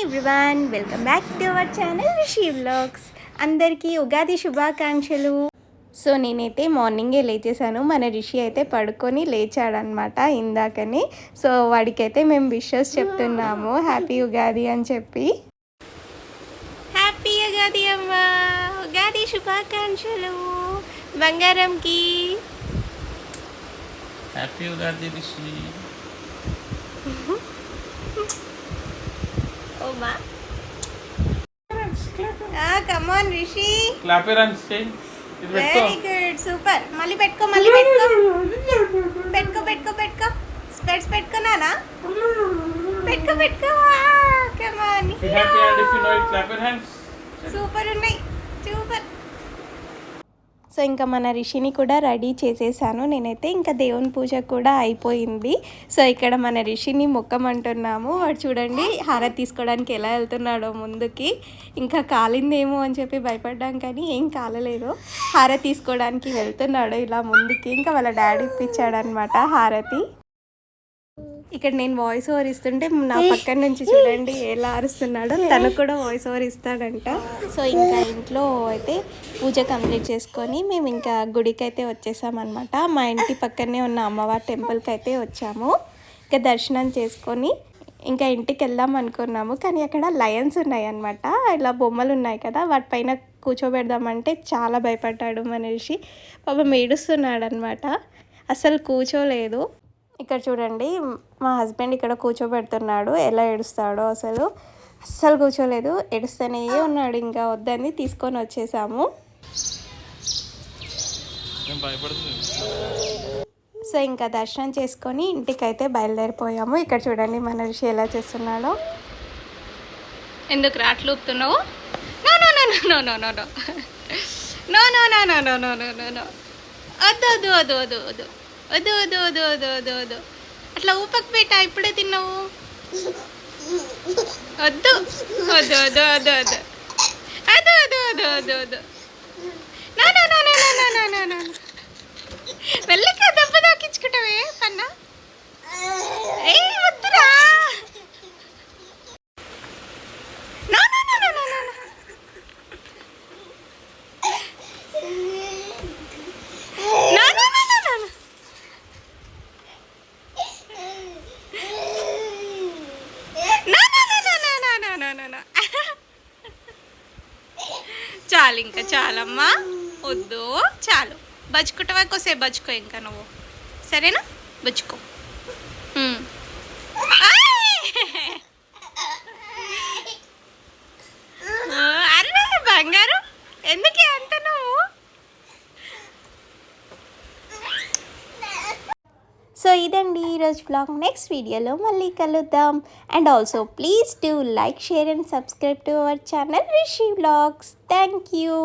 Everyone, welcome back to our channel Rishi vlogs. అందరికీ ఉగాది శుభాకాంక్షలు. So నేనైతే మార్నింగే లేచేసాను. మన రిషి అయితే పడుకొని లేచాడనమాట ఇందాకని. సో వాడికైతే మేము విషెస్ చెప్తున్నాము, హ్యాపీ ఉగాది అని చెప్పి. హ్యాపీ ఉగాది అమ్మా, ఉగాది శుభాకాంక్షలు బంగారంకి. హ్యాపీ ఉగాది రిషి. ఓమా come on Rishi, clap your hands. Very good, super. మళ్ళీ పెట్టుకో, మళ్ళీ పెట్టుకో, పెట్టుకో పెట్టుకో పెట్టుకో. స్పెట్స్ పెట్టుకున్నానా? పెట్టుకో పెట్టుకో. Come on, happy and if you know it clap your hands. Super ఉన్నాయి, సూపర్. సో ఇంకా మన రిషిని కూడా రెడీ చేసేసాను నేనైతే. ఇంకా దేవుని పూజ కూడా అయిపోయింది. సో ఇక్కడ మన రిషిని మొక్కమంటున్నాము. వాడు చూడండి హారతి తీసుకోవడానికి ఎలా వెళ్తున్నాడో ముందుకి. ఇంకా కాలిందేమో అని చెప్పి భయపడ్డాం, కానీ ఏం కాలలేదు. హారతి తీసుకోవడానికి వెళ్తున్నాడు ఇలా ముందుకి. ఇంకా వాళ్ళ డాడీ ఇప్పించాడనమాట హారతి. ఇక్కడ నేను వాయిస్ ఓవర్ ఇస్తుంటే నా పక్కన నుంచి చూడండి ఎలా అరుస్తున్నాడో. తను కూడా వాయిస్ ఓవర్ ఇస్తాడంట. సో ఇంకా ఇంట్లో అయితే పూజ కంప్లీట్ చేసుకొని మేము ఇంకా గుడికి అయితే వచ్చేసామన్నమాట. మా ఇంటి పక్కనే ఉన్న అమ్మవారి టెంపుల్కి అయితే వచ్చాము. ఇంకా దర్శనం చేసుకొని ఇంకా ఇంటికి వెళ్దాం అనుకున్నాము, కానీ అక్కడ లయన్స్ ఉన్నాయి అన్నమాట. ఇలా బొమ్మలు ఉన్నాయి కదా, వాటిపైన కూర్చోబెడదామంటే చాలా భయపడ్డాడు మనిషి. పాపం ఏడుస్తున్నాడు అనమాట, అసలు కూర్చోలేదు. ఇక్కడ చూడండి మా హస్బెండ్ ఇక్కడ కూర్చోబెడుతున్నాడు, ఎలా ఏడుస్తాడో అస్సలు కూర్చోలేదు, ఏడుస్తూనే ఉన్నాడు. ఇంకా వద్దని తీసుకొని వచ్చేసాము. సో ఇంకా దర్శనం చేసుకొని ఇంటికైతే బయలుదేరిపోయాము. ఇక్కడ చూడండి మన రిషి ఎలా చేస్తున్నాడో. ఎందుకు రాట్లు ఊపుతున్నావు? No no no no no no no no no no no no no no no no వద్దు వద్దు వద్దు వద్దు వద్దు వద్దు వద్దు వద్దు వద్దు వద్దు వద్దు అట్లా ఊపకు పెట్ట, ఇప్పుడే తిన్నావు. వద్దు వద్దు వద్దు వద్దు వద్దు వద్దు వద్దు వద్దు వద్దు వద్దు నా నా నా నా నా నా నా నా వెళ్ళక దెబ్బ తాకించుకుంటావే పన్నా. ఏ వద్దురా. నా నా నా నా నా నా చాలు, ఇంకా చాలమ్మా, వద్దు చాలు. బజ్జుకుంటావా? కొసేపు బజ్జుకో ఇంకా నువ్వు, సరేనా? బజ్జుకో. అరే బంగారు, ఎందుకే అంత నువ్వు? సో ఇదండి ఈరోజు బ్లాగ్. నెక్స్ట్ వీడియోలో మళ్ళీ కలుద్దాం. And also please do like, share and subscribe to our channel Rishi vlogs. Thank you.